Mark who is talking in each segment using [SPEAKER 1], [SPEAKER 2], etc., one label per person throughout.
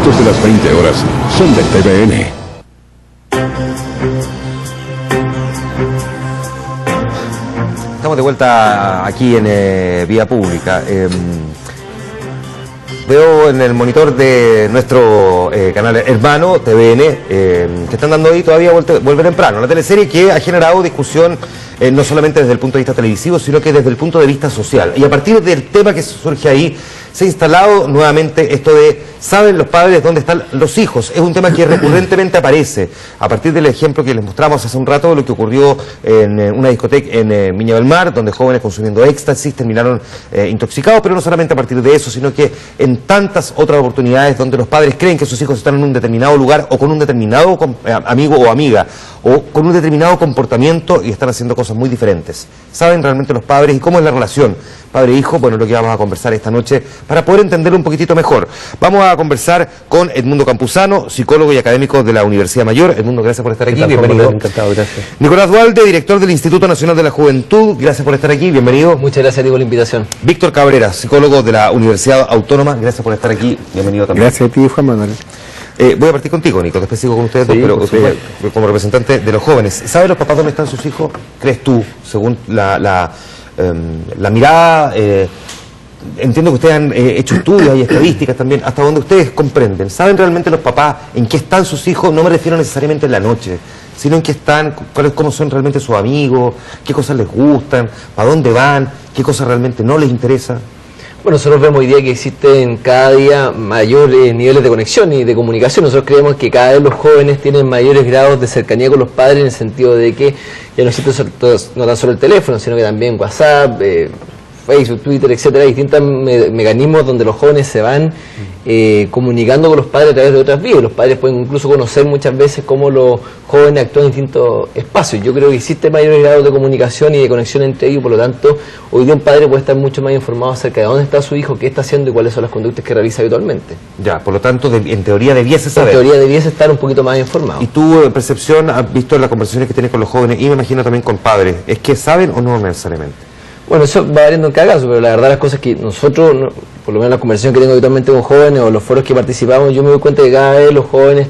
[SPEAKER 1] minutos de las 20 horas son de TVN.
[SPEAKER 2] Estamos de vuelta aquí en Vía Pública. Veo en el monitor de nuestro canal hermano, TVN, que están dando ahí todavía Volver Temprano, la teleserie que ha generado discusión no solamente desde el punto de vista televisivo, sino que desde el punto de vista social. Y a partir del tema que surge ahí, se ha instalado nuevamente esto de ¿saben los padres dónde están los hijos? Es un tema que recurrentemente aparece. A partir del ejemplo que les mostramos hace un rato, lo que ocurrió en una discoteca en Viña del Mar, donde jóvenes consumiendo éxtasis terminaron intoxicados, pero no solamente a partir de eso, sino que en tantas otras oportunidades donde los padres creen que sus hijos están en un determinado lugar o con un determinado amigo o amiga, o con un determinado comportamiento y están haciendo cosas muy diferentes. ¿Saben realmente los padres y cómo es la relación padre-hijo? Bueno, lo que vamos a conversar esta noche para poder entenderlo un poquitito mejor. Vamos a conversar con Edmundo Campuzano, psicólogo y académico de la Universidad Mayor. Edmundo, gracias por estar aquí, bienvenido.
[SPEAKER 3] Encantado, gracias.
[SPEAKER 2] Nicolás Dualde, director del Instituto Nacional de la Juventud, gracias por estar aquí, bienvenido.
[SPEAKER 3] Muchas gracias a ti por la invitación.
[SPEAKER 2] Víctor Cabrera, psicólogo de la Universidad Autónoma, gracias por estar aquí, bienvenido también.
[SPEAKER 4] Gracias a ti, Juan Manuel.
[SPEAKER 2] Voy a partir contigo, Nico, después sigo con ustedes
[SPEAKER 4] sí,
[SPEAKER 2] dos, pero como representante de los jóvenes. ¿Saben los papás dónde están sus hijos? ¿Crees tú, según la mirada? Entiendo que ustedes han hecho estudios y estadísticas también, hasta donde ustedes comprenden. ¿Saben realmente los papás en qué están sus hijos? No me refiero necesariamente en la noche, sino en qué están, cómo son realmente sus amigos, qué cosas les gustan, para dónde van, qué cosas realmente no les interesa.
[SPEAKER 3] Bueno, nosotros vemos hoy día que existen cada día mayores niveles de conexión y de comunicación. Nosotros creemos que cada vez los jóvenes tienen mayores grados de cercanía con los padres, en el sentido de que ya no existe no tan solo el teléfono, sino que también WhatsApp, Facebook, Twitter, etcétera, distintos mecanismos donde los jóvenes se van comunicando con los padres a través de otras vías. Los padres pueden incluso conocer muchas veces cómo los jóvenes actúan en distintos espacios. Yo creo que existe mayores grados de comunicación y de conexión entre ellos, por lo tanto, hoy día un padre puede estar mucho más informado acerca de dónde está su hijo, qué está haciendo y cuáles son las conductas que realiza habitualmente.
[SPEAKER 2] Ya, por lo tanto, en teoría debiese saber.
[SPEAKER 3] En teoría debiese estar un poquito más informado.
[SPEAKER 2] ¿Y tú, en percepción, has visto en las conversaciones que tienes con los jóvenes, y me imagino también con padres, es que saben o no necesariamente?
[SPEAKER 3] Bueno, eso va variando en cada caso, pero la verdad las cosas que nosotros, por lo menos la conversación que tengo habitualmente con jóvenes o los foros que participamos, yo me doy cuenta que cada vez los jóvenes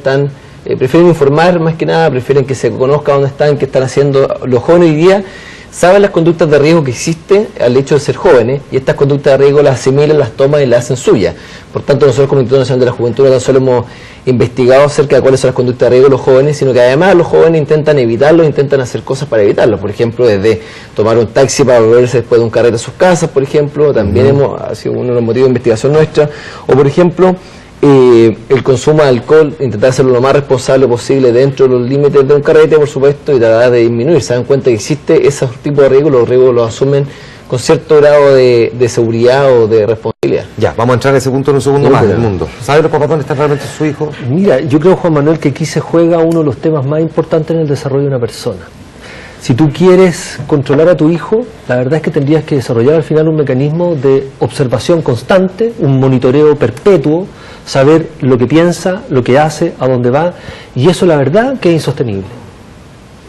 [SPEAKER 3] prefieren informar más que nada, prefieren que se conozca dónde están, qué están haciendo. Los jóvenes hoy día saben las conductas de riesgo que existen al hecho de ser jóvenes, y estas conductas de riesgo las asimilan, las toman y las hacen suyas. Por tanto, nosotros como Instituto Nacional de la Juventud no tan solo hemos investigado acerca de cuáles son las conductas de riesgo de los jóvenes, sino que además los jóvenes intentan evitarlo, intentan hacer cosas para evitarlo. Por ejemplo, desde tomar un taxi para volverse después de un carrete a sus casas, por ejemplo, también ha sido uno de los motivos de investigación nuestra. O por ejemplo, el consumo de alcohol, intentar hacerlo lo más responsable posible dentro de los límites de un carrete, por supuesto, y tratar de disminuir. Se dan cuenta que existe ese tipo de riesgos, los riesgos los asumen con cierto grado de seguridad o de responsabilidad.
[SPEAKER 2] Ya, vamos a entrar a ese punto en un segundo más del mundo. ¿Saben los papás dónde está realmente su hijo?
[SPEAKER 4] Mira, yo creo, Juan Manuel, que aquí se juega uno de los temas más importantes en el desarrollo de una persona. Si tú quieres controlar a tu hijo, la verdad es que tendrías que desarrollar al final un mecanismo de observación constante, un monitoreo perpetuo, saber lo que piensa, lo que hace, a dónde va, y eso la verdad que es insostenible.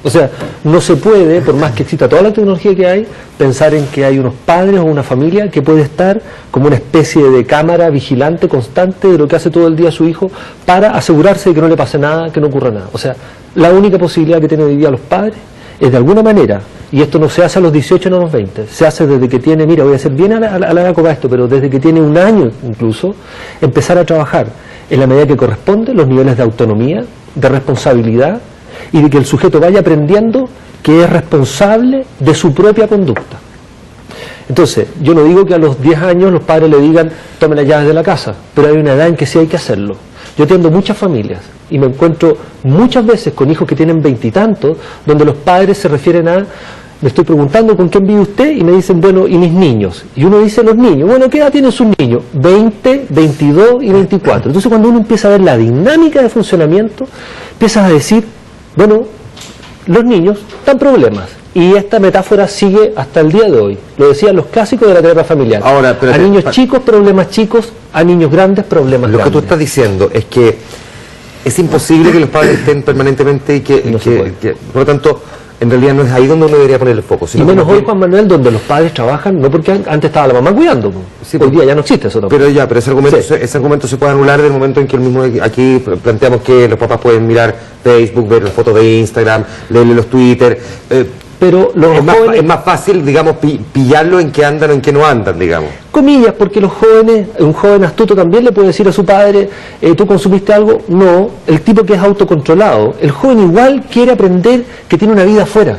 [SPEAKER 4] O sea, no se puede, por más que exista toda la tecnología que hay, pensar en que hay unos padres o una familia que puede estar como una especie de cámara vigilante constante de lo que hace todo el día su hijo para asegurarse de que no le pase nada, que no ocurra nada. O sea, la única posibilidad que tienen hoy día los padres es de alguna manera, y esto no se hace a los 18 no a los 20, se hace desde que tiene, mira, voy a hacer bien a la copa esto, pero desde que tiene un año incluso, empezar a trabajar en la medida que corresponde los niveles de autonomía, de responsabilidad, y de que el sujeto vaya aprendiendo que es responsable de su propia conducta. Entonces, yo no digo que a los 10 años los padres le digan, tome las llaves de la casa, pero hay una edad en que sí hay que hacerlo. Yo atiendo muchas familias y me encuentro muchas veces con hijos que tienen 20 y tantos, donde los padres se refieren a, me estoy preguntando con quién vive usted, y me dicen, bueno, ¿y mis niños? Y uno dice, los niños, bueno, ¿qué edad tienen sus niños? 20, 22 y 24. Entonces cuando uno empieza a ver la dinámica de funcionamiento, empiezas a decir, bueno, los niños dan problemas. Y esta metáfora sigue hasta el día de hoy. Lo decían los clásicos de la terapia familiar.
[SPEAKER 2] Ahora,
[SPEAKER 4] a niños chicos, problemas chicos, a niños grandes, problemas grandes.
[SPEAKER 2] Lo que tú estás diciendo es que es imposible que los padres estén permanentemente y que por lo tanto, en realidad no es ahí donde uno debería poner el foco.
[SPEAKER 4] Y menos hoy, Juan Manuel, donde los padres trabajan, no porque antes estaba la mamá cuidando.
[SPEAKER 2] Sí,
[SPEAKER 4] hoy día ya no existe eso tampoco.
[SPEAKER 2] Pero ese argumento,
[SPEAKER 4] Sí.
[SPEAKER 2] ese argumento se puede anular del momento en que el mismo aquí planteamos que los papás pueden mirar Facebook, ver las fotos de Instagram, leerle los Twitter.
[SPEAKER 4] Pero los jóvenes...
[SPEAKER 2] Es más fácil, digamos, pillarlo en qué andan o en qué no andan, digamos.
[SPEAKER 4] Comillas, porque los jóvenes, un joven astuto también le puede decir a su padre, ¿tú consumiste algo? No. El tipo que es autocontrolado, el joven igual quiere aprender que tiene una vida afuera.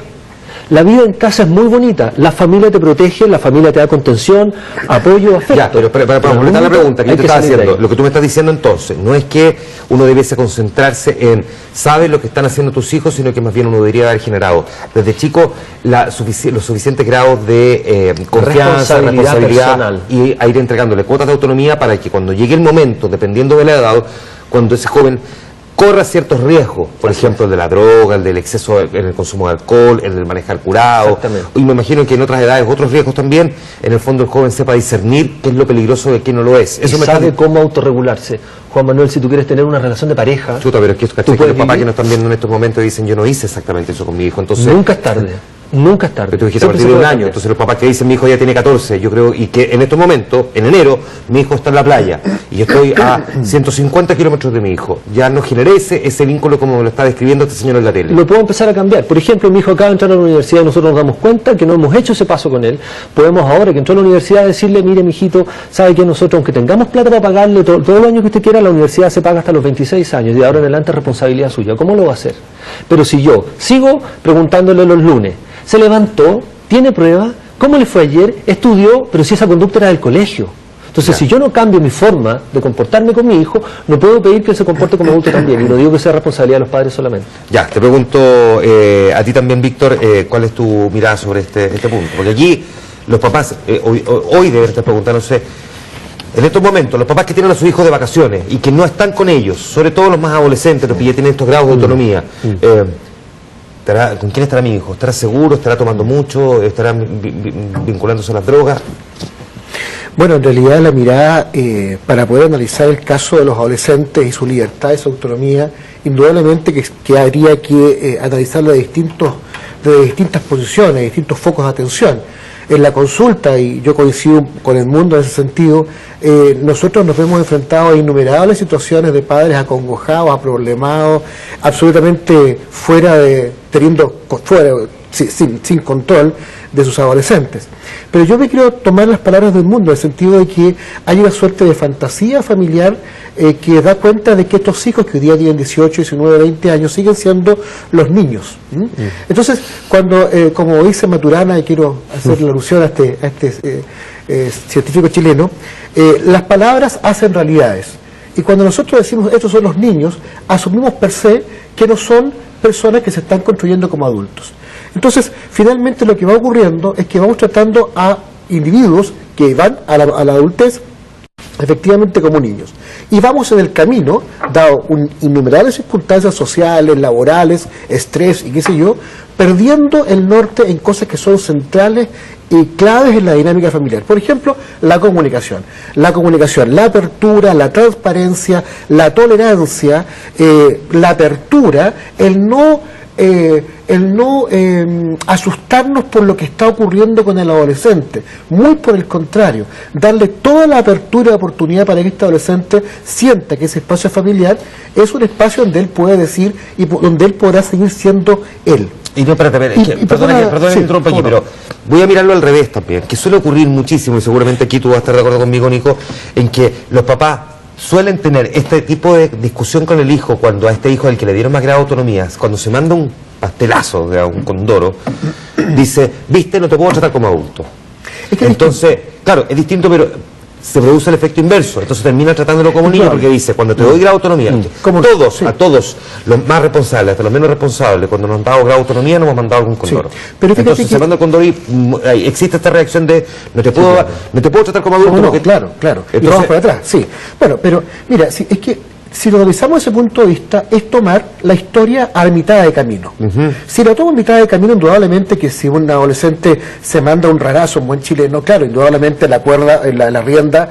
[SPEAKER 4] La vida en casa es muy bonita, la familia te protege, la familia te da contención, apoyo, afecto.
[SPEAKER 2] Ya, pero para completar la pregunta que yo te estaba haciendo, lo que tú me estás diciendo entonces, no es que uno debiese concentrarse en sabes lo que están haciendo tus hijos, sino que más bien uno debería haber generado desde chico los suficientes grados de confianza, responsabilidad
[SPEAKER 4] personal.
[SPEAKER 2] Y a ir entregándole cuotas de autonomía para que cuando llegue el momento, dependiendo de la edad, cuando ese joven corra ciertos riesgos, por ejemplo el de la droga, el del exceso en el consumo de alcohol, el del manejar curado, y me imagino que en otras edades otros riesgos también, en el fondo el joven sepa discernir qué es lo peligroso de qué no lo es.
[SPEAKER 4] Eso sabe cómo autorregularse. Juan Manuel, si tú quieres tener una relación de pareja...
[SPEAKER 2] Chuta, pero es que los papás que nos están viendo en estos momentos dicen yo no hice exactamente eso con mi hijo, entonces...
[SPEAKER 4] Nunca es tarde. Nunca es tarde.
[SPEAKER 2] Pero tú dijiste a partir de un año, entonces los papás que dicen mi hijo ya tiene 14, yo creo, y que en estos momentos, en enero, mi hijo está en la playa, y yo estoy a 150 kilómetros de mi hijo, ya no generé ese vínculo como me lo está describiendo este señor en la tele.
[SPEAKER 4] Lo puedo empezar a cambiar. Por ejemplo, mi hijo acaba de entrar a la universidad y nosotros nos damos cuenta que no hemos hecho ese paso con él. Podemos ahora que entró a la universidad decirle, mire mijito, sabe que nosotros, aunque tengamos plata para pagarle todo el año que usted quiera, la universidad se paga hasta los 26 años, y de ahora en adelante es responsabilidad suya. ¿Cómo lo va a hacer? Pero si yo sigo preguntándole los lunes, se levantó, tiene prueba, ¿cómo le fue ayer? Estudió, pero si esa conducta era del colegio. Entonces, si yo no cambio mi forma de comportarme con mi hijo, no puedo pedir que él se comporte como adulto también. Y no digo que sea responsabilidad de los padres solamente.
[SPEAKER 2] Ya, te pregunto a ti también, Víctor, ¿cuál es tu mirada sobre este punto? Porque aquí los papás, hoy deben estar preguntándose, en estos momentos, los papás que tienen a sus hijos de vacaciones y que no están con ellos, sobre todo los más adolescentes, los que ya tienen estos grados de autonomía, ¿con quién estará mi hijo? ¿Estará seguro? ¿Estará tomando mucho? ¿Estará vinculándose a las drogas?
[SPEAKER 5] Bueno, en realidad la mirada para poder analizar el caso de los adolescentes y su libertad y su autonomía, indudablemente que habría que analizarlo de distintas posiciones, de distintos focos de atención. En la consulta, y yo coincido con el mundo en ese sentido, nosotros nos vemos enfrentados a innumerables situaciones de padres acongojados, aproblemados, absolutamente sin control de sus adolescentes. Pero yo me quiero tomar las palabras del mundo, en el sentido de que hay una suerte de fantasía familiar que da cuenta de que estos hijos que hoy día tienen 18, 19, 20 años siguen siendo los niños. Entonces, cuando, como dice Maturana, y quiero hacer la alusión a este científico chileno, las palabras hacen realidades. Y cuando nosotros decimos estos son los niños, asumimos per se que no son personas que se están construyendo como adultos. Entonces, finalmente lo que va ocurriendo es que vamos tratando a individuos que van a la adultez efectivamente como niños. Y vamos en el camino, dado innumerables circunstancias sociales, laborales, estrés y qué sé yo, perdiendo el norte en cosas que son centrales y claves en la dinámica familiar. Por ejemplo, la comunicación. La comunicación, la apertura, la transparencia, la tolerancia, la apertura, el no asustarnos por lo que está ocurriendo con el adolescente, muy por el contrario, darle toda la apertura y oportunidad para que este adolescente sienta que ese espacio familiar es un espacio donde él puede decir y donde él podrá seguir siendo él.
[SPEAKER 2] Y no, espérate, perdona que me interrumpa aquí, pero voy a mirarlo al revés también, que suele ocurrir muchísimo, y seguramente aquí tú vas a estar de acuerdo conmigo, Nico, en que los papás suelen tener este tipo de discusión con el hijo cuando a este hijo al que le dieron más grado de autonomía, cuando se manda un pastelazo, un condoro, dice, viste, no te puedo tratar como adulto. Entonces, claro, es distinto, pero se produce el efecto inverso, entonces termina tratándolo como niño, porque dice, cuando te doy grado de autonomía, a todos, los más responsables, hasta los menos responsables, cuando nos han dado grado de autonomía, nos hemos mandado algún condoro. Pero entonces se manda el condoro y existe esta reacción de, no te puedo tratar como adulto.
[SPEAKER 5] No, claro. Entonces, y vamos para atrás, sí. Bueno, pero mira, es que si lo analizamos desde ese punto de vista, es tomar la historia a mitad de camino. Si lo tomo a mitad de camino, indudablemente que si un adolescente se manda un rarazo, un buen chileno, claro, indudablemente la cuerda, la rienda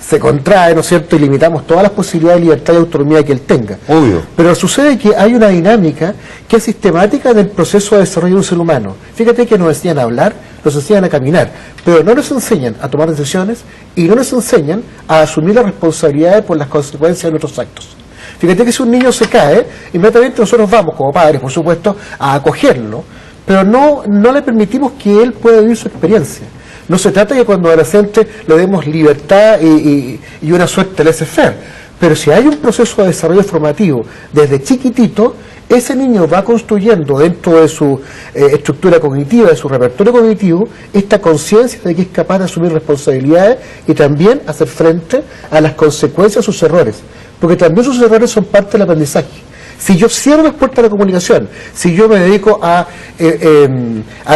[SPEAKER 5] se contrae, ¿no es cierto?, y limitamos todas las posibilidades de libertad y autonomía que él tenga.
[SPEAKER 2] Obvio.
[SPEAKER 5] Pero sucede que hay una dinámica que es sistemática del proceso de desarrollo de un ser humano. Fíjate que nos enseñan a hablar, nos enseñan a caminar, pero no nos enseñan a tomar decisiones y no nos enseñan a asumir las responsabilidades por las consecuencias de nuestros actos. Fíjate que si un niño se cae, inmediatamente nosotros vamos, como padres, por supuesto, a acogerlo, pero no le permitimos que él pueda vivir su experiencia. No se trata de que cuando adolescente le demos libertad y una suerte laissez-faire, pero si hay un proceso de desarrollo formativo desde chiquitito, ese niño va construyendo dentro de su estructura cognitiva, de su repertorio cognitivo, esta conciencia de que es capaz de asumir responsabilidades y también hacer frente a las consecuencias de sus errores, porque también sus errores son parte del aprendizaje. Si yo cierro las puertas de la comunicación, si yo me dedico a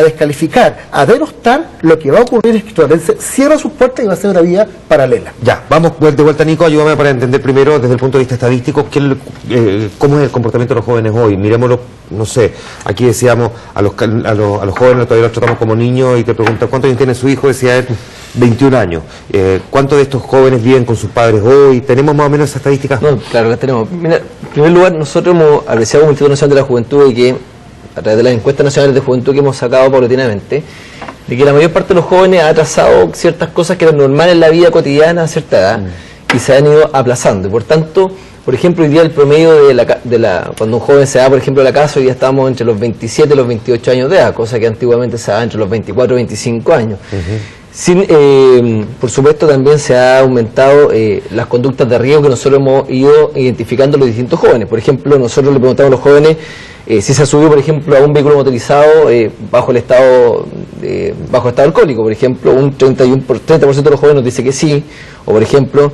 [SPEAKER 5] descalificar, a denostar, lo que va a ocurrir es que Torrense cierra sus puertas y va a ser una vía paralela.
[SPEAKER 2] Ya, vamos de vuelta, Nico, ayúdame para entender primero desde el punto de vista estadístico cómo es el comportamiento de los jóvenes hoy. Miremoslo, no sé, aquí decíamos a los jóvenes todavía los tratamos como niños y te preguntan ¿cuántos años tiene su hijo? Decía él, 21 añños. ¿Cuántos de estos jóvenes viven con sus padres hoy? ¿Tenemos más o menos esas estadísticas?
[SPEAKER 3] No, claro que tenemos. Mira, en primer lugar, nosotros hemos apreciado como Instituto Nacional de la Juventud y que, a través de las encuestas nacionales de juventud que hemos sacado paulatinamente, de que la mayor parte de los jóvenes ha atrasado ciertas cosas que eran normales en la vida cotidiana a cierta edad y se han ido aplazando. Y por tanto, por ejemplo, hoy día el promedio cuando un joven se da, por ejemplo, a la casa, hoy día estamos entre los 27 y los 28 años de edad, cosa que antiguamente se daba entre los 24 y 25 años. Por supuesto, también se ha aumentado las conductas de riesgo que nosotros hemos ido identificando los distintos jóvenes. Por ejemplo, nosotros le preguntamos a los jóvenes si se ha subido, por ejemplo, a un vehículo motorizado bajo estado alcohólico. Por ejemplo, un 30% de los jóvenes nos dice que sí, o por ejemplo,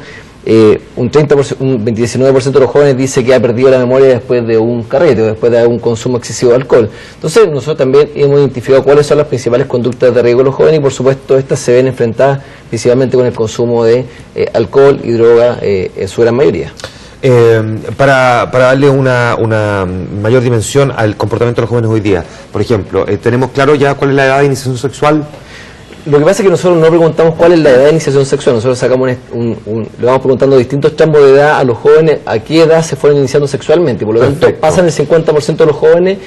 [SPEAKER 3] un 29% de los jóvenes dice que ha perdido la memoria después de un carrete o después de un consumo excesivo de alcohol. Entonces nosotros también hemos identificado cuáles son las principales conductas de riesgo de los jóvenes y por supuesto estas se ven enfrentadas principalmente con el consumo de alcohol y droga en su gran mayoría.
[SPEAKER 2] Para darle una mayor dimensión al comportamiento de los jóvenes hoy día, por ejemplo, ¿tenemos claro ya cuál es la edad de iniciación sexual?
[SPEAKER 3] Lo que pasa es que nosotros no preguntamos cuál es la edad de iniciación sexual, nosotros sacamos le vamos preguntando distintos tramos de edad a los jóvenes, a qué edad se fueron iniciando sexualmente, por lo tanto pasan el 50% de los jóvenes,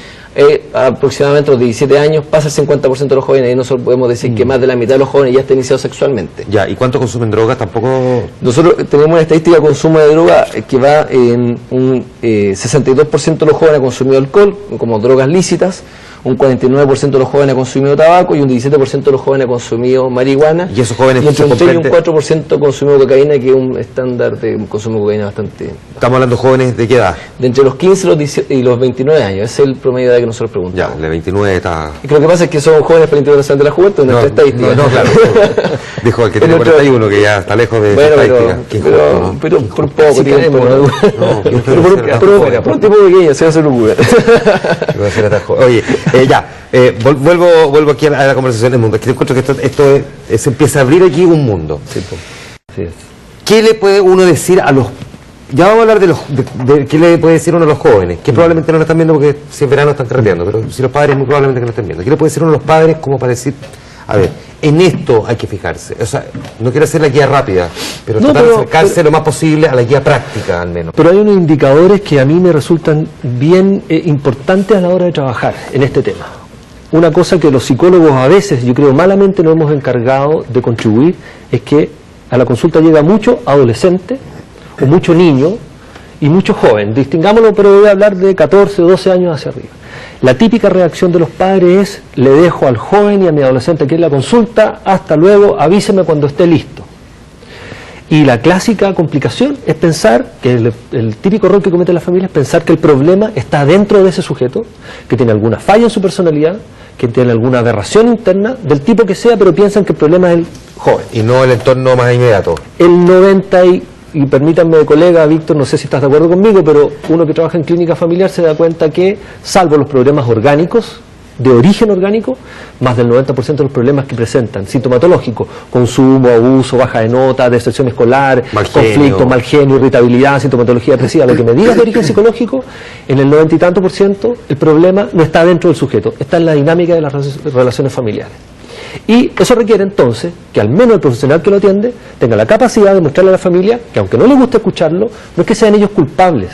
[SPEAKER 3] aproximadamente a los 17 años, pasa el 50% de los jóvenes, y nosotros podemos decir que más de la mitad de los jóvenes ya está iniciado sexualmente.
[SPEAKER 2] Ya, ¿y cuánto consumen drogas? Tampoco... Nosotros
[SPEAKER 3] tenemos una estadística de consumo de droga que va en un 62% de los jóvenes ha consumido alcohol, como drogas lícitas, un 49% de los jóvenes ha consumido tabaco y un 17% de los jóvenes ha consumido marihuana.
[SPEAKER 2] Y esos jóvenes...
[SPEAKER 3] Y entre un 3 y un 4% consumido cocaína, que es un estándar de consumo de cocaína bastante...
[SPEAKER 2] ¿Estamos hablando de jóvenes de qué edad?
[SPEAKER 3] De entre los 15 y los 29 años, ese es el promedio de edad que nosotros preguntamos.
[SPEAKER 2] Ya, de 29 está...
[SPEAKER 3] Y lo que pasa es que son jóvenes para el Instituto Nacional de la Juventud, nuestra estadística.
[SPEAKER 2] No, claro. Dijo el que tiene 41, que ya está lejos de
[SPEAKER 3] bueno,
[SPEAKER 2] estadística.
[SPEAKER 3] Pero por un poco tiempo. Por un tiempo pequeño, se va a hacer un Uber.
[SPEAKER 2] Oye, ya, vuelvo aquí a la conversación del mundo. Es que encuentro que esto se empieza a abrir aquí un mundo.
[SPEAKER 3] Sí, sí es.
[SPEAKER 2] ¿Qué le puede uno decir a los... Ya vamos a hablar de qué le puede decir uno a los jóvenes, que probablemente no lo están viendo porque si en verano están carreteando, pero si los padres muy probablemente que lo estén viendo. ¿Qué le puede decir uno a los padres como para decir, a ver, en esto hay que fijarse? O sea, no quiero hacer la guía rápida, pero tratar de acercarse lo más posible a la guía práctica al menos.
[SPEAKER 4] Pero hay unos indicadores que a mí me resultan bien importantes a la hora de trabajar en este tema. Una cosa que los psicólogos a veces, yo creo malamente nos hemos encargado de contribuir, es que a la consulta llega mucho adolescente, o mucho niño y mucho joven, distingámoslo, pero voy a hablar de 14 o 12 años hacia arriba. La típica reacción de los padres es, le dejo al joven y a mi adolescente que es la consulta, hasta luego, avíseme cuando esté listo. Y la clásica complicación es pensar, que el típico error que comete la familia es pensar que el problema está dentro de ese sujeto, que tiene alguna falla en su personalidad, que tiene alguna aberración interna, del tipo que sea, pero piensan que el problema es el joven.
[SPEAKER 2] Y no el entorno más inmediato.
[SPEAKER 4] El 90 y permítanme, colega Víctor, no sé si estás de acuerdo conmigo, pero uno que trabaja en clínica familiar se da cuenta que, salvo los problemas orgánicos, de origen orgánico, más del 90% de los problemas que presentan, sintomatológicos, consumo, abuso, baja de nota, deserción escolar, conflicto, mal genio, irritabilidad, sintomatología depresiva, lo que me digas de origen psicológico, en el 90 y tanto por ciento, el problema no está dentro del sujeto, está en la dinámica de las relaciones familiares. Y eso requiere entonces que al menos el profesional que lo atiende tenga la capacidad de mostrarle a la familia que, aunque no le guste escucharlo, no es que sean ellos culpables,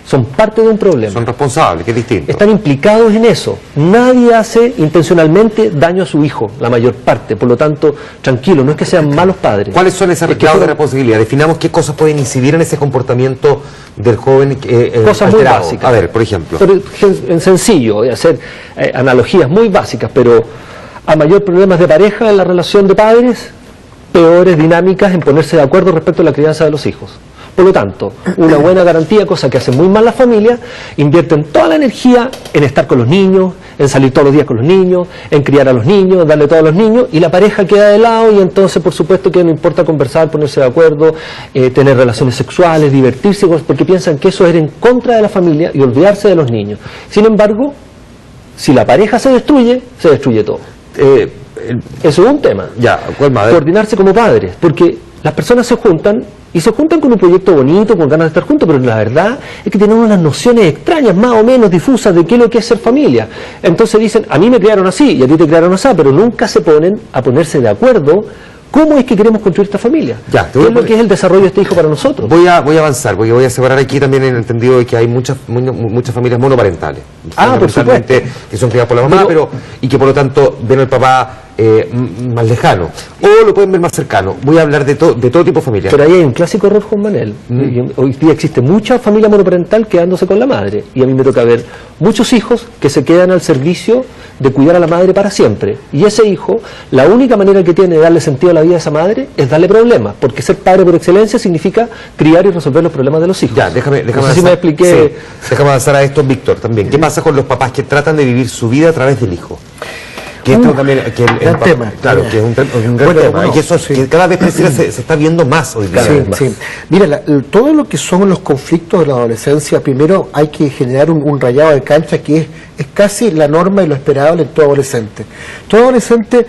[SPEAKER 4] son parte de un problema.
[SPEAKER 2] Son responsables, que es distinto.
[SPEAKER 4] Están implicados en eso. Nadie hace intencionalmente daño a su hijo, la mayor parte. Por lo tanto, tranquilo, no es que sean malos padres.
[SPEAKER 2] ¿Cuáles son esas grados de responsabilidad? Definamos qué cosas pueden incidir en ese comportamiento del joven
[SPEAKER 4] cosas muy
[SPEAKER 2] alterado.
[SPEAKER 4] básicas.
[SPEAKER 2] A ver, por ejemplo.
[SPEAKER 4] Pero en sencillo, de hacer analogías muy básicas, pero a mayor problemas de pareja en la relación de padres, peores dinámicas en ponerse de acuerdo respecto a la crianza de los hijos. Por lo tanto, una buena garantía, cosa que hace muy mal la familia, invierten toda la energía en estar con los niños, en salir todos los días con los niños, en criar a los niños, darle todo a los niños, y la pareja queda de lado y entonces por supuesto que no importa conversar, ponerse de acuerdo, tener relaciones sexuales, divertirse, porque piensan que eso es en contra de la familia y olvidarse de los niños. Sin embargo, si la pareja se destruye todo. Eso es un tema.
[SPEAKER 2] Ya, ¿cuál más?
[SPEAKER 4] Coordinarse como padres, porque las personas se juntan y se juntan con un proyecto bonito, con ganas de estar juntos, pero la verdad es que tienen unas nociones extrañas, más o menos difusas, de qué es lo que es ser familia. Entonces dicen, a mí me criaron así y a ti te criaron así, pero nunca se ponen a ponerse de acuerdo cómo es que queremos construir esta familia.
[SPEAKER 2] Ya,
[SPEAKER 4] ¿Qué es lo que es el desarrollo de este hijo para nosotros?
[SPEAKER 2] Voy a avanzar, porque voy a separar aquí también en el entendido de que hay muchas familias monoparentales.
[SPEAKER 4] Por supuesto.
[SPEAKER 2] Que son criadas por la mamá, y que por lo tanto ven al papá más lejano, o lo pueden ver más cercano. Voy a hablar de todo tipo de familias.
[SPEAKER 4] Pero ahí hay un clásico error, Juan Manuel. Hoy día existe mucha familia monoparental quedándose con la madre, y a mí me toca ver muchos hijos que se quedan al servicio de cuidar a la madre para siempre, y ese hijo, la única manera que tiene de darle sentido a la vida a esa madre es darle problemas, porque ser padre por excelencia significa criar y resolver los problemas de los hijos.
[SPEAKER 2] Ya, déjame
[SPEAKER 4] no sé
[SPEAKER 2] avanzar.
[SPEAKER 4] si me expliqué.
[SPEAKER 2] Sí, déjame avanzar a esto, Víctor, también. ¿Qué pasa con los papás que tratan de vivir su vida a través del hijo? Que esto también, que el tema, claro, que es un gran tema, y que eso que cada vez se está viendo más hoy día.
[SPEAKER 5] Sí. Mira, todo lo que son los conflictos de la adolescencia, primero hay que generar un rayado de cancha que es casi la norma y lo esperable en todo adolescente. Todo adolescente,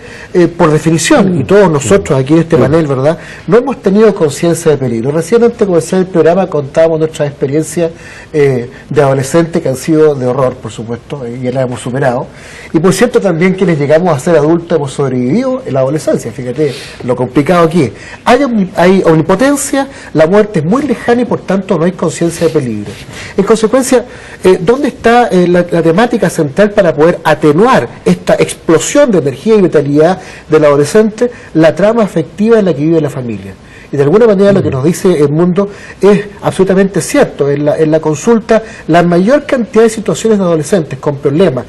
[SPEAKER 5] por definición, y todos nosotros aquí en este panel, ¿verdad?, no hemos tenido conciencia de peligro. Recién antes de comenzar el programa contábamos nuestras experiencias de adolescentes que han sido de horror, por supuesto, y ya las hemos superado. Y por cierto también quienes llegamos a ser adultos hemos sobrevivido en la adolescencia. Fíjate lo complicado aquí. Hay omnipotencia, la muerte es muy lejana y por tanto no hay conciencia de peligro. En consecuencia, ¿dónde está la temática central para poder atenuar esta explosión de energía y vitalidad del adolescente? La trama afectiva en la que vive la familia. Y de alguna manera lo que nos dice el mundo es absolutamente cierto. En la consulta, la mayor cantidad de situaciones de adolescentes con problemas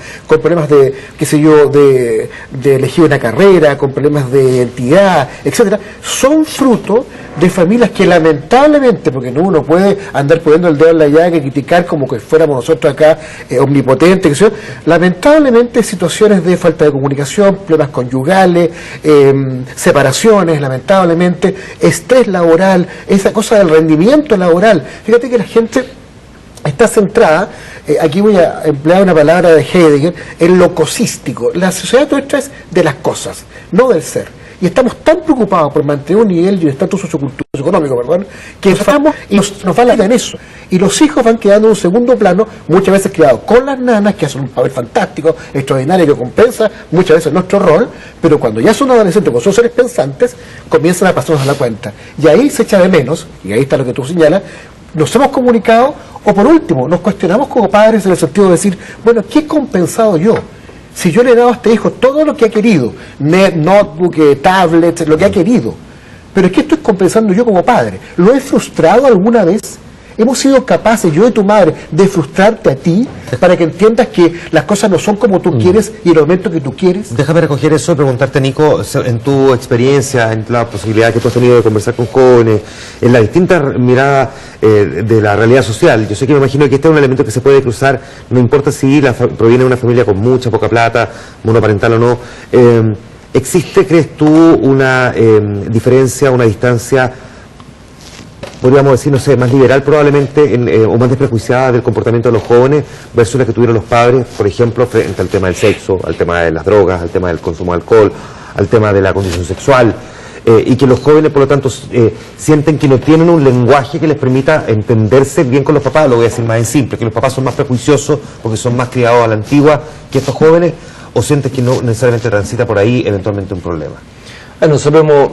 [SPEAKER 5] de, qué sé yo, de elegir una carrera, con problemas de identidad, etcétera, son fruto de familias que lamentablemente, porque no uno puede andar poniendo el dedo en la llaga y criticar como que fuéramos nosotros acá omnipotentes, que lamentablemente situaciones de falta de comunicación, problemas conyugales, separaciones, lamentablemente, estrés laboral, esa cosa del rendimiento laboral. Fíjate que la gente está centrada, aquí voy a emplear una palabra de Heidegger, en lo cosístico. La sociedad nuestra es de las cosas, no del ser. Y estamos tan preocupados por mantener un nivel y un estatus socioeconómico, que estamos y nos va la vida en eso. Y los hijos van quedando en un segundo plano, muchas veces criados con las nanas, que hacen un papel fantástico, extraordinario, que compensa muchas veces nuestro rol, pero cuando ya son adolescentes, cuando son seres pensantes, comienzan a pasarnos a la cuenta. Y ahí se echa de menos, y ahí está lo que tú señalas, nos hemos comunicado, o por último, nos cuestionamos como padres en el sentido de decir, bueno, ¿qué he compensado yo? Si yo le he dado a este hijo todo lo que ha querido, notebook, tablets, lo que ha querido, pero es que esto es compensando yo como padre. ¿Lo he frustrado alguna vez? ¿Hemos sido capaces, yo y tu madre, de frustrarte a ti para que entiendas que las cosas no son como tú quieres y el momento que tú quieres?
[SPEAKER 2] Déjame recoger eso y preguntarte, Nico, en tu experiencia, en la posibilidad que tú has tenido de conversar con jóvenes, en la distinta mirada de la realidad social. Yo sé que me imagino que este es un elemento que se puede cruzar, no importa si proviene de una familia con mucha, poca plata, monoparental o no. ¿Existe, crees tú, una diferencia, una distancia, podríamos decir, no sé, más liberal probablemente o más desprejuiciada del comportamiento de los jóvenes versus la que tuvieron los padres, por ejemplo, frente al tema del sexo, al tema de las drogas, al tema del consumo de alcohol, al tema de la condición sexual, y que los jóvenes, por lo tanto, sienten que no tienen un lenguaje que les permita entenderse bien con los papás? Lo voy a decir más en simple, que los papás son más prejuiciosos porque son más criados a la antigua que estos jóvenes, ¿O sientes que no necesariamente transita por ahí eventualmente un problema?
[SPEAKER 3] Nosotros hemos,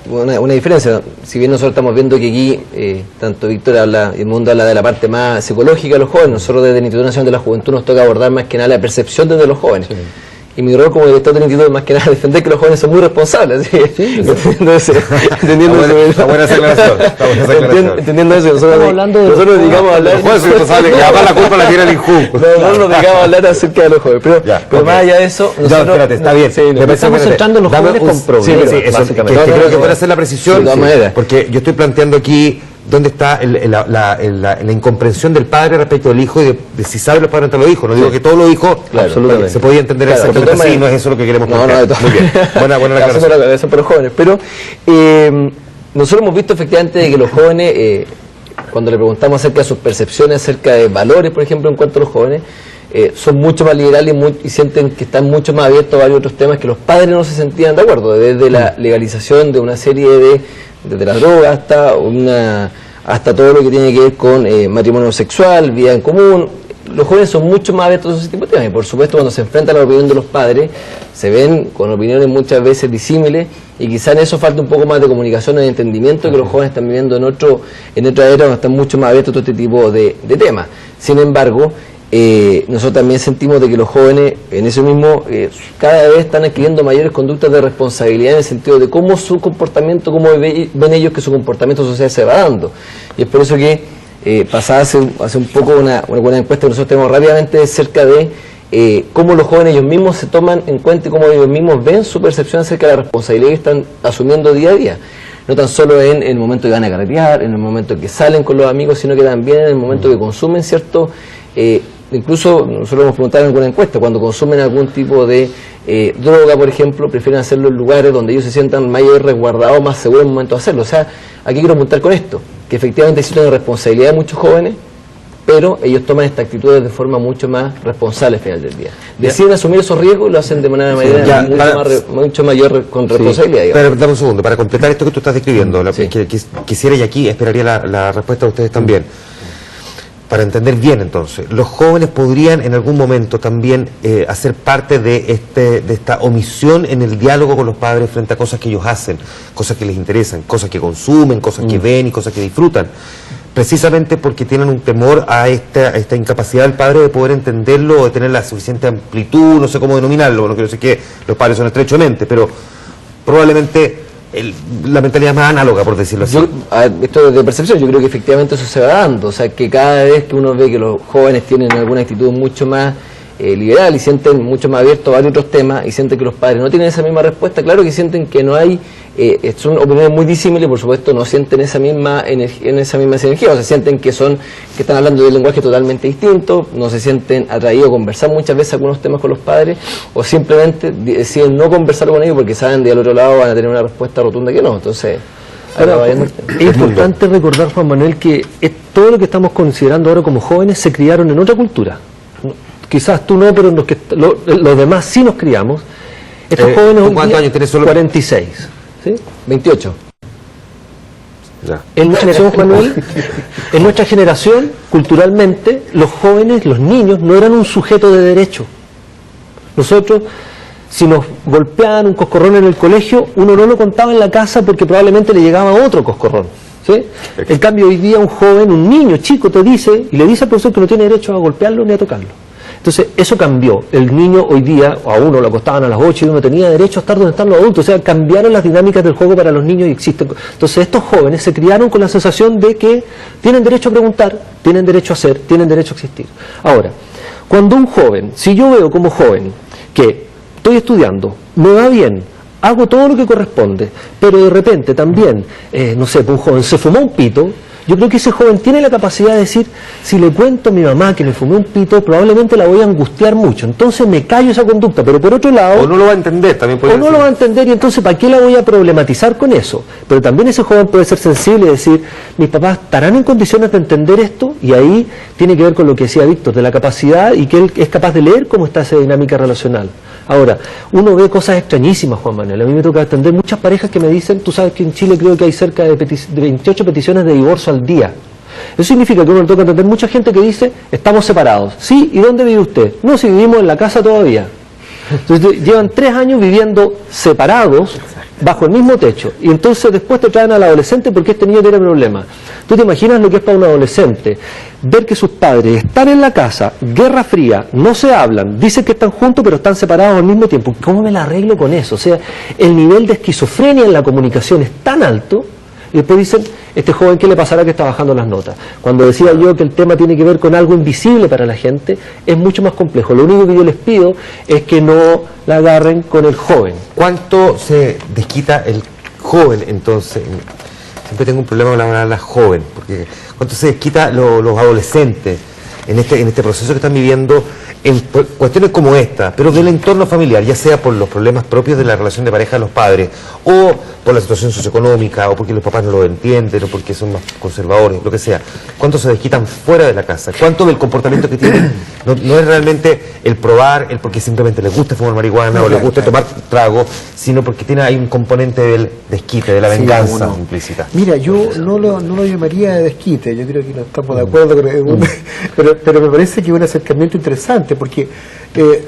[SPEAKER 3] una diferencia, si bien nosotros estamos viendo que aquí, tanto Víctor habla, y el mundo habla de la parte más psicológica de los jóvenes, nosotros desde el Instituto Nacional de la Juventud nos toca abordar más que nada la percepción desde los jóvenes. Sí. Y mi rol como director del instituto es más que nada defender que los jóvenes son muy responsables. ¿Sí? Entendiendo eso. Entendiendo eso. Nosotros nos dedicamos a hablar.
[SPEAKER 2] Los jóvenes son responsables y además la culpa la tiene el INJU.
[SPEAKER 3] Nosotros nos dedicamos a hablar acerca de los jóvenes. Pero más allá de eso.
[SPEAKER 2] Espérate, está bien.
[SPEAKER 4] Estamos centrando en los jóvenes con problemas.
[SPEAKER 2] Sí, eso. Creo que puede hacer la precisión. Porque yo estoy planteando aquí dónde está la incomprensión del padre respecto del hijo y de si sabe los padres entre los hijos. No digo que todos los hijos, absolutamente. Se podía entender exactamente así, no es eso lo que queremos plantear. Muy bien, buena
[SPEAKER 3] aclaración para los jóvenes. Pero nosotros hemos visto efectivamente de que los jóvenes, cuando le preguntamos acerca de sus percepciones, acerca de valores, por ejemplo, en cuanto a los jóvenes, son mucho más liberales y sienten que están mucho más abiertos a varios otros temas que los padres no se sentían de acuerdo, desde la legalización de una serie desde la droga hasta todo lo que tiene que ver con matrimonio sexual, vida en común. Los jóvenes son mucho más abiertos a ese tipo de temas y por supuesto cuando se enfrentan a la opinión de los padres se ven con opiniones muchas veces disímiles y quizá en eso falta un poco más de comunicación y de entendimiento que los jóvenes están viviendo en otra era donde están mucho más abiertos a todo este tipo de temas. Sin embargo, nosotros también sentimos de que los jóvenes en eso mismo cada vez están adquiriendo mayores conductas de responsabilidad en el sentido de cómo su comportamiento, cómo ven ellos que su comportamiento social se va dando. Y es por eso que pasada hace un poco una buena encuesta que nosotros tenemos rápidamente cerca de cómo los jóvenes ellos mismos se toman en cuenta y cómo ellos mismos ven su percepción acerca de la responsabilidad que están asumiendo día a día. No tan solo en el momento que van a carretear, en el momento que salen con los amigos, sino que también en el momento que consumen cierto... incluso nosotros hemos preguntado en alguna encuesta, cuando consumen algún tipo de droga, por ejemplo, prefieren hacerlo en lugares donde ellos se sientan más resguardados, más seguros en el momento de hacerlo. O sea, aquí quiero apuntar con esto, que efectivamente existe una responsabilidad de muchos jóvenes, pero ellos toman estas actitudes de forma mucho más responsable al final del día. Deciden asumir esos riesgos y lo hacen de manera mucho mayor con responsabilidad.
[SPEAKER 2] Sí, pero dame un segundo, para completar esto que tú estás describiendo, quisiera, y aquí esperaría la respuesta de ustedes también. Para entender bien entonces, los jóvenes podrían en algún momento también hacer parte de esta omisión en el diálogo con los padres frente a cosas que ellos hacen, cosas que les interesan, cosas que consumen, cosas que ven y cosas que disfrutan, precisamente porque tienen un temor a esta incapacidad del padre de poder entenderlo o de tener la suficiente amplitud, no sé cómo denominarlo, no quiero decir que los padres son estrechamente, pero probablemente... la mentalidad más análoga, por decirlo así.
[SPEAKER 3] Esto de percepción, yo creo que efectivamente eso se va dando, o sea que cada vez que uno ve que los jóvenes tienen alguna actitud mucho más liberal y sienten mucho más abiertos a varios otros temas y sienten que los padres no tienen esa misma respuesta, claro que sienten que no hay, son opiniones muy disímiles, por supuesto no sienten esa misma energía, o sea, sienten que están hablando de un lenguaje totalmente distinto, no se sienten atraídos a conversar muchas veces algunos temas con los padres o simplemente deciden no conversar con ellos porque saben que al otro lado van a tener una respuesta rotunda que no, entonces...
[SPEAKER 4] es importante recordar, Juan Manuel, que todo lo que estamos considerando ahora como jóvenes se criaron en otra cultura. Quizás tú no, pero los demás sí nos criamos. Estos jóvenes...
[SPEAKER 2] ¿Cuántos años tienes solo?
[SPEAKER 4] 46. ¿Sí?
[SPEAKER 3] 28.
[SPEAKER 2] Ya.
[SPEAKER 4] En nuestra generación, Juan Manuel, en nuestra generación, culturalmente, los jóvenes, los niños, no eran un sujeto de derecho. Nosotros, si nos golpeaban un coscorrón en el colegio, uno no lo contaba en la casa porque probablemente le llegaba otro coscorrón. ¿Sí? En cambio, hoy día un joven, un niño chico te dice, y le dice al profesor que no tiene derecho a golpearlo ni a tocarlo. Entonces, eso cambió. El niño hoy día, a uno lo acostaban a las 8 y uno tenía derecho a estar donde están los adultos. O sea, cambiaron las dinámicas del juego para los niños y existen. Entonces, estos jóvenes se criaron con la sensación de que tienen derecho a preguntar, tienen derecho a hacer, tienen derecho a existir. Ahora, cuando un joven, si yo veo como joven que estoy estudiando, me va bien, hago todo lo que corresponde, pero de repente también, no sé, un joven se fumó un pito, yo creo que ese joven tiene la capacidad de decir, si le cuento a mi mamá que me fumé un pito, probablemente la voy a angustiar mucho, entonces me callo esa conducta, pero por otro lado...
[SPEAKER 2] O no lo va a entender también.
[SPEAKER 4] O no lo va a entender y entonces ¿para qué la voy a problematizar con eso? Pero también ese joven puede ser sensible y decir, mis papás estarán en condiciones de entender esto, y ahí tiene que ver con lo que decía Víctor, de la capacidad y que él es capaz de leer cómo está esa dinámica relacional. Ahora, uno ve cosas extrañísimas, Juan Manuel. A mí me toca atender muchas parejas que me dicen, tú sabes que en Chile creo que hay cerca de 28 peticiones de divorcio al día. Eso significa que uno le toca atender mucha gente que dice, estamos separados. ¿Sí? ¿Y dónde vive usted? No, si vivimos en la casa todavía. Entonces llevan 3 años viviendo separados, bajo el mismo techo, y entonces después te traen al adolescente porque este niño tiene problemas. ¿Tú te imaginas lo que es para un adolescente? Ver que sus padres están en la casa, guerra fría, no se hablan, dicen que están juntos pero están separados al mismo tiempo. ¿Cómo me la arreglo con eso? O sea, el nivel de esquizofrenia en la comunicación es tan alto, y después dicen, este joven, ¿qué le pasará que está bajando las notas? Cuando decía yo que el tema tiene que ver con algo invisible para la gente, es mucho más complejo. Lo único que yo les pido es que no la agarren con el joven.
[SPEAKER 2] ¿Cuánto se desquita el joven entonces? Siempre tengo un problema con la palabra joven, porque ¿cuánto se desquita los adolescentes en este proceso que están viviendo en cuestiones como esta, pero del entorno familiar, ya sea por los problemas propios de la relación de pareja de los padres, o por la situación socioeconómica, o porque los papás no lo entienden, o porque son más conservadores, lo que sea? ¿Cuánto se desquitan fuera de la casa? ¿Cuánto del comportamiento que tienen no es realmente el probar, el porque simplemente les gusta fumar marihuana o les gusta tomar trago, sino porque hay un componente del desquite, de la venganza implícita?
[SPEAKER 5] Mira, yo no lo llamaría de desquite, yo creo que no estamos de acuerdo con pero me parece que es un acercamiento interesante, porque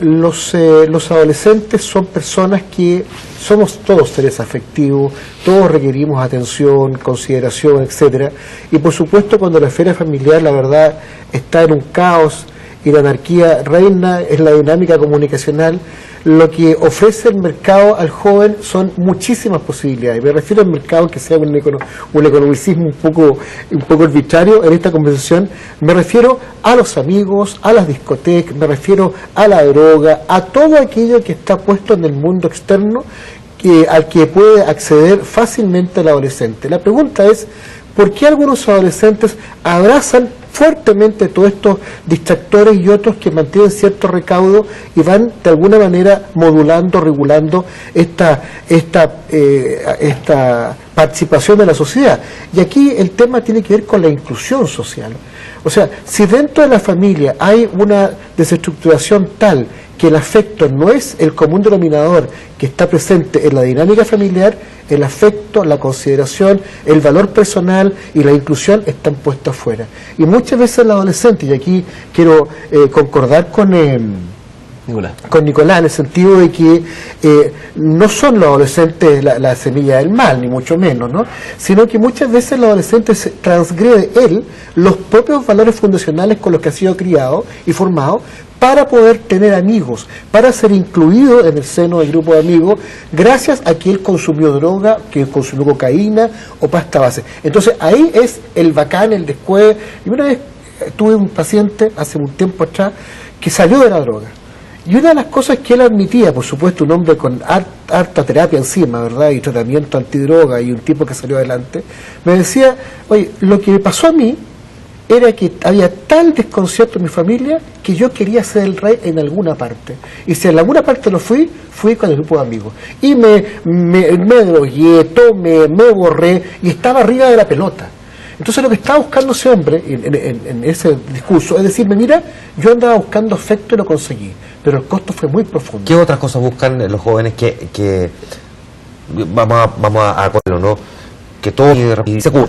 [SPEAKER 5] los adolescentes son personas que somos todos seres afectivos, todos requerimos atención, consideración, etcétera, y por supuesto cuando la esfera familiar, la verdad, está en un caos y la anarquía reina en la dinámica comunicacional, lo que ofrece el mercado al joven son muchísimas posibilidades. Me refiero al mercado que sea un economicismo un poco arbitrario en esta conversación. Me refiero a los amigos, a las discotecas, me refiero a la droga, a todo aquello que está puesto en el mundo externo al que puede acceder fácilmente el adolescente. La pregunta es, ¿por qué algunos adolescentes abrazan fuertemente todos estos distractores y otros que mantienen cierto recaudo y van de alguna manera modulando, regulando esta participación de la sociedad? Y aquí el tema tiene que ver con la inclusión social. O sea, si dentro de la familia hay una desestructuración tal que el afecto no es el común denominador que está presente en la dinámica familiar, el afecto, la consideración, el valor personal y la inclusión están puestos afuera. Y muchas veces el adolescente, y aquí quiero concordar con Nicolás, en el sentido de que no son los adolescentes la semilla del mal, ni mucho menos, ¿no? Sino que muchas veces el adolescente transgrede los propios valores fundacionales con los que ha sido criado y formado, para poder tener amigos, para ser incluido en el seno del grupo de amigos, gracias a que él consumió droga, que consumió cocaína o pasta base. Entonces ahí es el bacán, el después. Y una vez tuve un paciente, hace un tiempo atrás, que salió de la droga. Y una de las cosas que él admitía, por supuesto, un hombre con harta terapia encima, ¿verdad?, y tratamiento antidroga, y un tipo que salió adelante, me decía, oye, lo que me pasó a mí era que había tal desconcierto en mi familia que yo quería ser el rey en alguna parte. Y si en alguna parte lo fui con el grupo de amigos. Y me drogué, tomé, me borré y estaba arriba de la pelota. Entonces lo que estaba buscando ese hombre en ese discurso es decirme, mira, yo andaba buscando afecto y lo conseguí, pero el costo fue muy profundo.
[SPEAKER 2] ¿Qué otras cosas buscan los jóvenes que vamos a acuerdo, ¿no? Que todos se curan?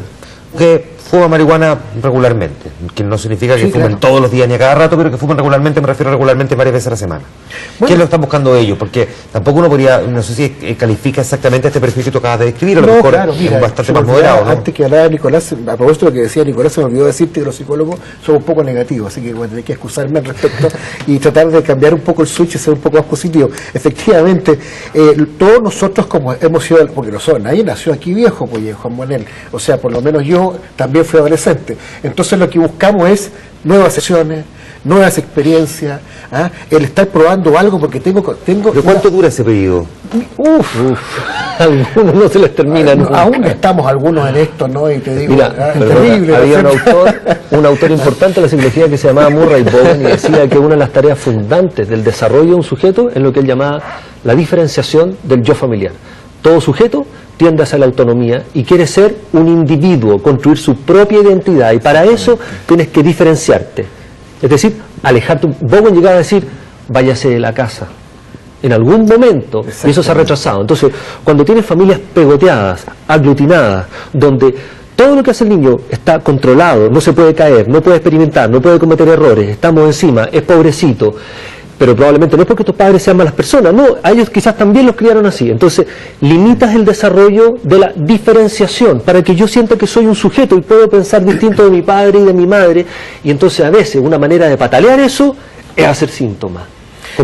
[SPEAKER 2] Que fuma marihuana regularmente, que no significa que fumen todos los días ni a cada rato, pero que fumen regularmente, me refiero regularmente varias veces a la semana. Bueno, ¿qué es lo que están buscando ellos? Porque tampoco uno podría, no sé si califica exactamente este perfil que tú acabas de describir, a lo mejor es bastante más moderado, ¿no?
[SPEAKER 5] Antes que hablar de Nicolás, a propósito de lo que decía Nicolás, se me olvidó decirte que los psicólogos son un poco negativos, así que bueno, hay que excusarme al respecto y tratar de cambiar un poco el switch y ser un poco más positivo. Efectivamente, todos nosotros como hemos sido, porque lo son, nadie nació aquí viejo, pues Juan Manuel, o sea, por lo menos yo también fui adolescente. Entonces lo que buscamos es nuevas sesiones, nuevas experiencias, el estar probando algo porque tengo
[SPEAKER 2] ¿Pero cuánto dura ese periodo?
[SPEAKER 3] Algunos no se les termina.
[SPEAKER 5] Aún estamos algunos en esto, ¿no? Y te digo,
[SPEAKER 4] mira,
[SPEAKER 5] es terrible.
[SPEAKER 4] Había un autor importante de la psicología que se llamaba Murray Bowen y decía que una de las tareas fundantes del desarrollo de un sujeto es lo que él llamaba la diferenciación del yo familiar. Todo sujeto tiende hacia la autonomía y quiere ser un individuo, construir su propia identidad, y para eso tienes que diferenciarte, es decir, alejarte. Bowen llegaba a decir, váyase de la casa en algún momento, y eso se ha retrasado. Entonces, cuando tienes familias pegoteadas, aglutinadas, donde todo lo que hace el niño está controlado, no se puede caer, no puede experimentar, no puede cometer errores, estamos encima, es pobrecito, pero probablemente no es porque tus padres sean malas personas, no, a ellos quizás también los criaron así. Entonces, limitas el desarrollo de la diferenciación para que yo sienta que soy un sujeto y puedo pensar distinto de mi padre y de mi madre, y entonces a veces una manera de patalear eso es hacer síntomas.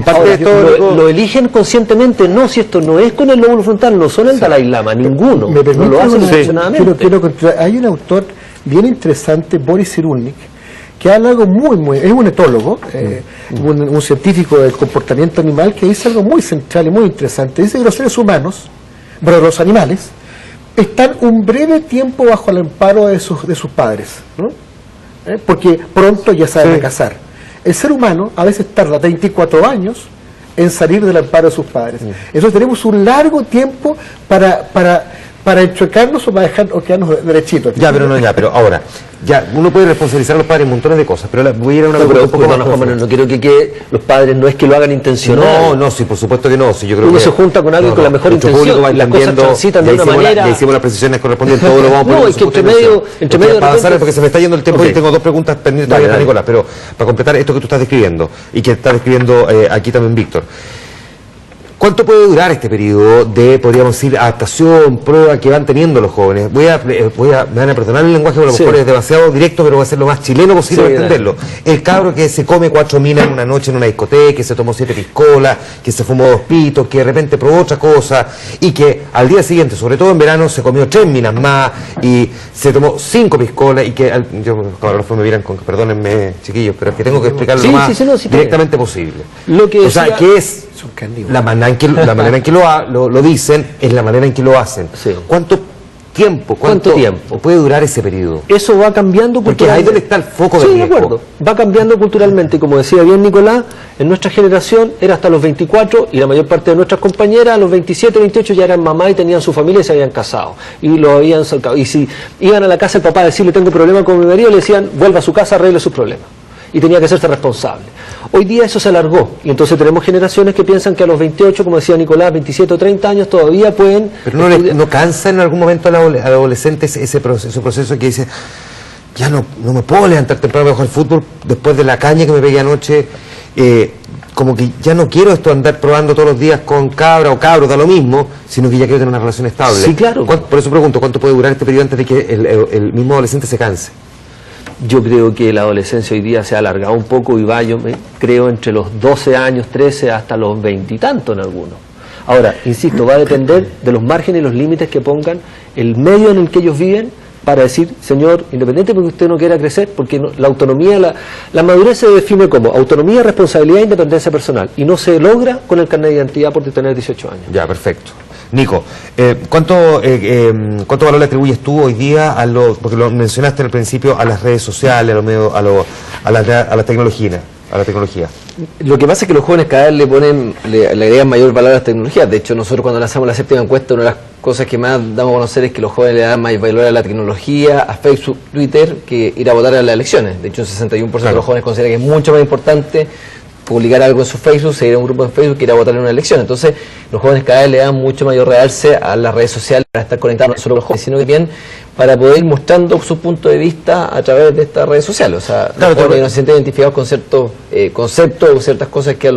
[SPEAKER 4] Ahora, lo eligen conscientemente, no, si esto no es con el lóbulo frontal, no son el Dalai Lama, ninguno, no lo hacen intencionadamente.
[SPEAKER 5] Hay un autor bien interesante, Boris Cyrulnik, que habla algo es un etólogo, un científico del comportamiento animal, que dice algo muy central y muy interesante. Dice que los seres humanos, bueno, los animales, están un breve tiempo bajo el amparo de sus padres, ¿no? Porque pronto ya saben a cazar. El ser humano a veces tarda 24 años en salir del amparo de sus padres. Entonces tenemos un largo tiempo para enchuecarnos o para dejar o quedarnos derechitos.
[SPEAKER 2] Pero ahora, uno puede responsabilizar a los padres en montones de cosas, pero voy a ir a una pregunta un poco más.
[SPEAKER 4] No quiero que los padres no es que lo hagan intencional.
[SPEAKER 2] No, sí, por supuesto que no. Sí, yo creo
[SPEAKER 4] uno
[SPEAKER 2] que
[SPEAKER 4] se junta con alguien con la mejor intención y las cosas transitan de una manera.
[SPEAKER 2] Ya hicimos las precisiones correspondientes, todo lo vamos a poner.
[SPEAKER 4] No, es que entre medio
[SPEAKER 2] para avanzar, porque se me está yendo el tiempo y tengo dos preguntas pendientes todavía para Nicolás, pero para completar esto que tú estás describiendo y que está describiendo aquí también Víctor. ¿Cuánto puede durar este periodo de, podríamos decir, adaptación, prueba que van teniendo los jóvenes? Me van a perdonar el lenguaje, porque a lo mejor es demasiado directo, pero voy a ser lo más chileno posible para entenderlo. El cabro que se come 4 minas en una noche en una discoteca, que se tomó 7 piscolas, que se fumó 2 pitos, que de repente probó otra cosa, y que al día siguiente, sobre todo en verano, se comió 3 minas más, y se tomó 5 piscolas, y que, ahora me miran con, perdónenme chiquillos, pero es que tengo que explicarlo lo más directamente posible.
[SPEAKER 4] O
[SPEAKER 2] sea, que es la manera en que lo dicen es la manera en que lo hacen.
[SPEAKER 4] Sí.
[SPEAKER 2] ¿Cuánto tiempo puede durar ese periodo?
[SPEAKER 4] Eso va cambiando culturalmente.
[SPEAKER 2] Porque ahí donde está el foco del riesgo.
[SPEAKER 4] De acuerdo. Va cambiando culturalmente. Como decía bien Nicolás, en nuestra generación era hasta los 24 y la mayor parte de nuestras compañeras a los 27, 28 ya eran mamá y tenían su familia y se habían casado. Y lo habían sacado. Y si iban a la casa del papá a decirle tengo problema con mi marido, le decían vuelva a su casa, arregle sus problemas. Y tenía que hacerse responsable. Hoy día eso se alargó y entonces tenemos generaciones que piensan que a los 28, como decía Nicolás, 27 o 30 años todavía pueden...
[SPEAKER 2] Pero no cansa en algún momento al adolescente ese proceso que dice, ya no me puedo levantar temprano para jugar al fútbol después de la caña que me pegué anoche, como que ya no quiero esto andar probando todos los días con cabra o cabro, da lo mismo, sino que ya quiero tener una relación estable.
[SPEAKER 4] Sí, claro.
[SPEAKER 2] Por eso pregunto, ¿cuánto puede durar este periodo antes de que el mismo adolescente se canse?
[SPEAKER 4] Yo creo que la adolescencia hoy día se ha alargado un poco y va, creo, entre los 12 años, 13, hasta los 20 y tanto en algunos. Ahora, insisto, va a depender de los márgenes y los límites que pongan el medio en el que ellos viven para decir, señor, independiente porque usted no quiera crecer, porque la autonomía, la madurez se define como autonomía, responsabilidad e independencia personal, y no se logra con el carnet de identidad por tener 18 años.
[SPEAKER 2] Ya, perfecto. Nico, ¿cuánto valor le atribuyes tú hoy día porque lo mencionaste al principio, a las redes sociales, a la tecnología?
[SPEAKER 3] Lo que pasa es que los jóvenes cada vez le agregan mayor valor a las tecnologías. De hecho, nosotros cuando lanzamos la 7ª encuesta, una de las cosas que más damos a conocer es que los jóvenes le dan más valor a la tecnología, a Facebook, Twitter, que ir a votar a las elecciones. De hecho, un 61% de los jóvenes considera que es mucho más importante publicar algo en su Facebook, seguir a un grupo en Facebook que ir a votar en una elección. Entonces, los jóvenes cada vez le dan mucho mayor realce a las redes sociales para estar conectados no solo con los jóvenes, sino que también para poder ir mostrando su punto de vista a través de estas redes sociales. O sea, los jóvenes no se sienten identificados con ciertos conceptos o ciertas cosas que a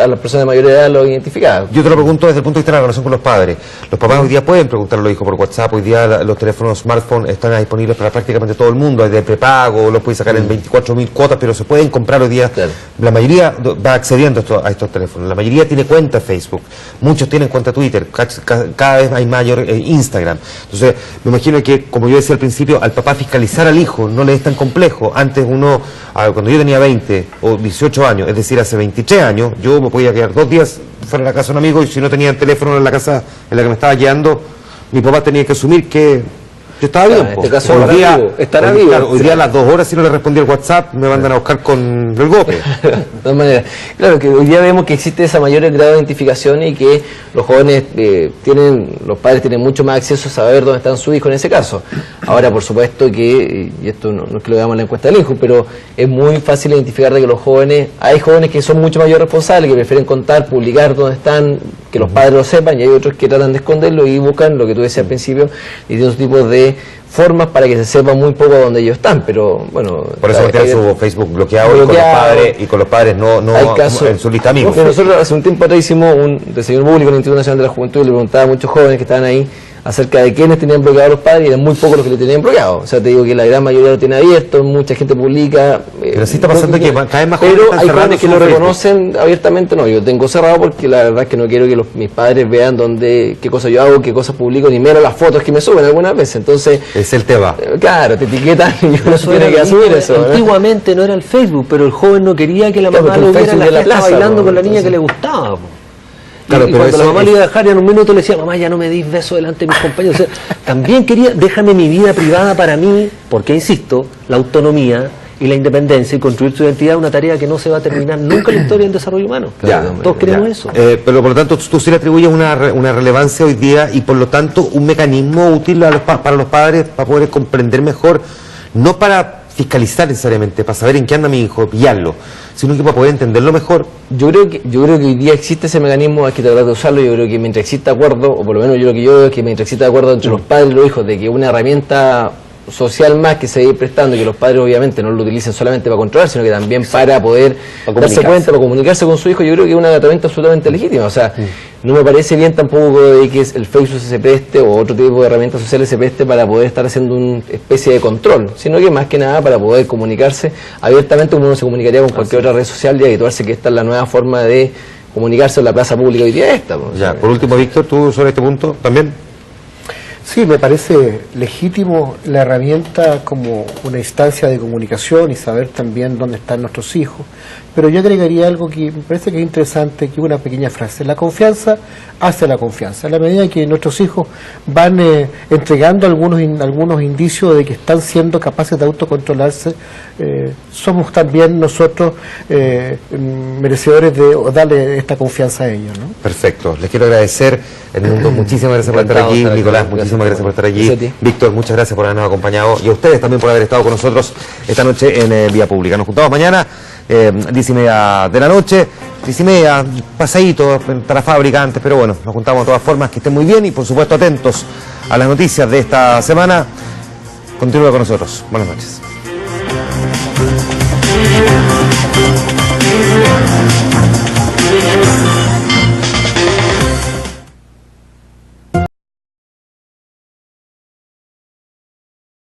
[SPEAKER 3] las personas de mayor edad lo identificaban.
[SPEAKER 2] Yo te lo pregunto desde el punto de vista de la relación con los padres. Los papás hoy día pueden preguntar a los hijos por WhatsApp, hoy día los teléfonos smartphone están disponibles para prácticamente todo el mundo, hay de prepago, los puedes sacar en 24.000 cuotas, pero se pueden comprar hoy día. Claro. La mayoría va accediendo a estos teléfonos, la mayoría tiene cuenta Facebook, muchos tienen cuenta Twitter, cada vez hay mayor Instagram. Entonces, me imagino que, como yo decía al principio, al papá fiscalizar al hijo no le es tan complejo. Antes cuando yo tenía 20 o 18 años, es decir, hace 23 años, yo me podía quedar 2 días fuera de la casa de un amigo y si no tenía el teléfono en la casa en la que me estaba quedando, mi papá tenía que asumir que yo estaba bien.
[SPEAKER 3] En este caso estará vivo.
[SPEAKER 2] Claro, hoy día a las 2 horas si no le respondí el WhatsApp me mandan a buscar con el golpe.
[SPEAKER 3] De todas maneras, claro que hoy día vemos que existe esa mayor grado de identificación y que los jóvenes los padres tienen mucho más acceso a saber dónde están sus hijos en ese caso. Ahora, por supuesto que, y esto no es que lo veamos en la encuesta del INJU, pero es muy fácil identificar de que hay jóvenes que son mucho mayor responsables, que prefieren contar, publicar dónde están, que los padres lo sepan, y hay otros que tratan de esconderlo y buscan, lo que tú decías al principio, distintos tipos de formas para que se sepa muy poco dónde ellos están, pero bueno...
[SPEAKER 2] Por eso tiene su Facebook bloqueado, y con los padres no
[SPEAKER 3] hay casos,
[SPEAKER 2] en su lista de amigos.
[SPEAKER 3] Nosotros hace un tiempo atrás hicimos un señor público en el Instituto Nacional de la Juventud y le preguntaba a muchos jóvenes que estaban ahí acerca de quiénes tenían bloqueado a los padres, y eran muy pocos los que le tenían bloqueado. O sea, te digo que la gran mayoría lo tiene abierto, mucha gente publica.
[SPEAKER 2] Pero sí está pasando que cada vez más jóvenes
[SPEAKER 3] pero
[SPEAKER 2] están
[SPEAKER 3] hay
[SPEAKER 2] cerrando
[SPEAKER 3] jóvenes que
[SPEAKER 2] su
[SPEAKER 3] lo
[SPEAKER 2] Facebook.
[SPEAKER 3] reconocen abiertamente. No, yo tengo cerrado porque la verdad es que no quiero que mis padres vean qué cosas yo hago, qué cosas publico, ni menos las fotos que me suben algunas veces. Entonces,
[SPEAKER 2] es el tema.
[SPEAKER 3] Claro, te etiquetan y uno
[SPEAKER 4] Eso
[SPEAKER 3] tiene
[SPEAKER 4] era
[SPEAKER 3] que asumir
[SPEAKER 4] mismo,
[SPEAKER 3] eso.
[SPEAKER 4] Antiguamente no era el Facebook, pero el joven no quería que la
[SPEAKER 3] Claro,
[SPEAKER 4] mamá
[SPEAKER 3] pero
[SPEAKER 4] lo
[SPEAKER 3] el
[SPEAKER 4] viera en
[SPEAKER 3] Facebook
[SPEAKER 4] la
[SPEAKER 3] de la
[SPEAKER 4] fiesta
[SPEAKER 3] plaza,
[SPEAKER 4] bailando
[SPEAKER 3] ¿no?
[SPEAKER 4] con la niña
[SPEAKER 3] Entonces,
[SPEAKER 4] que le gustaba.
[SPEAKER 2] Claro,
[SPEAKER 4] y
[SPEAKER 2] pero
[SPEAKER 4] cuando la
[SPEAKER 2] eso
[SPEAKER 4] mamá
[SPEAKER 2] es-
[SPEAKER 4] le iba a dejar, y en un minuto le decía, mamá, ya no me dis beso delante de mis compañeros. O sea, también quería, déjame mi vida privada para mí, porque insisto, la autonomía y la independencia y construir su identidad es una tarea que no se va a terminar nunca en la historia del desarrollo humano. Todos queremos eso.
[SPEAKER 2] Pero por lo tanto tú sí le atribuyes una relevancia hoy día y por lo tanto un mecanismo útil para los padres para poder comprender mejor, no para fiscalizar necesariamente, para saber en qué anda mi hijo, pillarlo, sino que para poder entenderlo mejor.
[SPEAKER 3] Yo creo que hoy día existe ese mecanismo, hay que tratar de usarlo. Yo creo que mientras exista acuerdo, o por lo menos yo lo que yo veo es que mientras exista acuerdo entre los padres y los hijos de que una herramienta social más que se va a ir prestando, y que los padres obviamente no lo utilicen solamente para controlar, sino que también para poder darse cuenta, para comunicarse con su hijo, yo creo que es una herramienta absolutamente legítima. O sea, no me parece bien tampoco de que el Facebook se preste o otro tipo de herramientas sociales se preste para poder estar haciendo una especie de control, sino que más que nada para poder comunicarse abiertamente como uno se comunicaría con cualquier otra red social, y habituarse que esta es la nueva forma de comunicarse en la plaza pública hoy día esta. Pues.
[SPEAKER 2] Ya, por último, Víctor, tú sobre este punto también.
[SPEAKER 5] Sí, me parece legítimo la herramienta como una instancia de comunicación y saber también dónde están nuestros hijos, pero yo agregaría algo que me parece que es interesante, que es una pequeña frase: la confianza hace la confianza. A la medida que nuestros hijos van entregando algunos indicios de que están siendo capaces de autocontrolarse, somos también nosotros merecedores de darle esta confianza a ellos, ¿no?
[SPEAKER 2] Perfecto, les quiero agradecer, Edmundo, muchísimas gracias por estar
[SPEAKER 3] Encantado
[SPEAKER 2] aquí,
[SPEAKER 3] de estar aquí.
[SPEAKER 2] Nicolás, muchísimas gracias por estar
[SPEAKER 3] Gracias a
[SPEAKER 2] allí,
[SPEAKER 3] ti.
[SPEAKER 2] Víctor, muchas gracias por habernos acompañado y a ustedes también por haber estado con nosotros esta noche en Vía Pública. Nos juntamos mañana, 10:30 de la noche, 10:30, pasadito para la fábrica antes, pero bueno, nos juntamos de todas formas, que estén muy bien y por supuesto atentos a las noticias de esta semana. Continúa con nosotros, buenas noches.